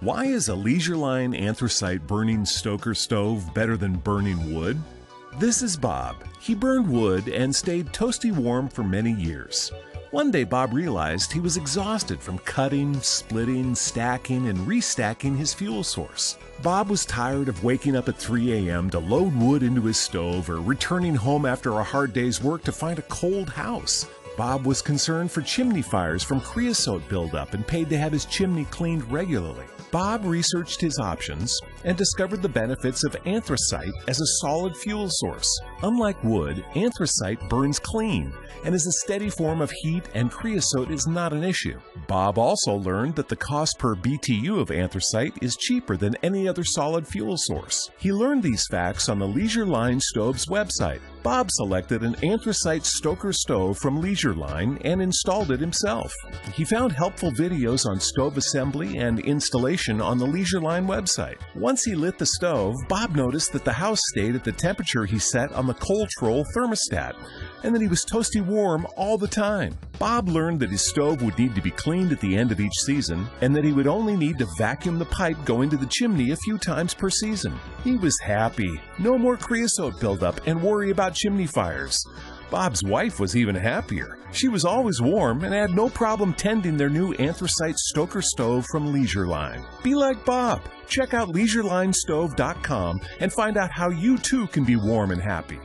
Why is a Leisure Line Anthracite burning stoker stove better than burning wood? This is Bob. He burned wood and stayed toasty warm for many years. One day Bob realized he was exhausted from cutting, splitting, stacking, and restacking his fuel source. Bob was tired of waking up at 3 a.m. to load wood into his stove or returning home after a hard day's work to find a cold house. Bob was concerned for chimney fires from creosote buildup and paid to have his chimney cleaned regularly. Bob researched his options and discovered the benefits of anthracite as a solid fuel source. Unlike wood, anthracite burns clean and is a steady form of heat, and creosote is not an issue. Bob also learned that the cost per BTU of anthracite is cheaper than any other solid fuel source. He learned these facts on the Leisure Line Stove's website. Bob selected an anthracite stoker stove from Leisure Line and installed it himself. He found helpful videos on stove assembly and installation on the Leisure Line website. Once he lit the stove, Bob noticed that the house stayed at the temperature he set on the Control thermostat, and that he was toasty warm all the time. Bob learned that his stove would need to be cleaned at the end of each season, and that he would only need to vacuum the pipe going to the chimney a few times per season. He was happy. No more creosote buildup and worry about chimney fires. Bob's wife was even happier. She was always warm and had no problem tending their new anthracite stoker stove from Leisure Line. Be like Bob. Check out leisurelinestove.com and find out how you too can be warm and happy.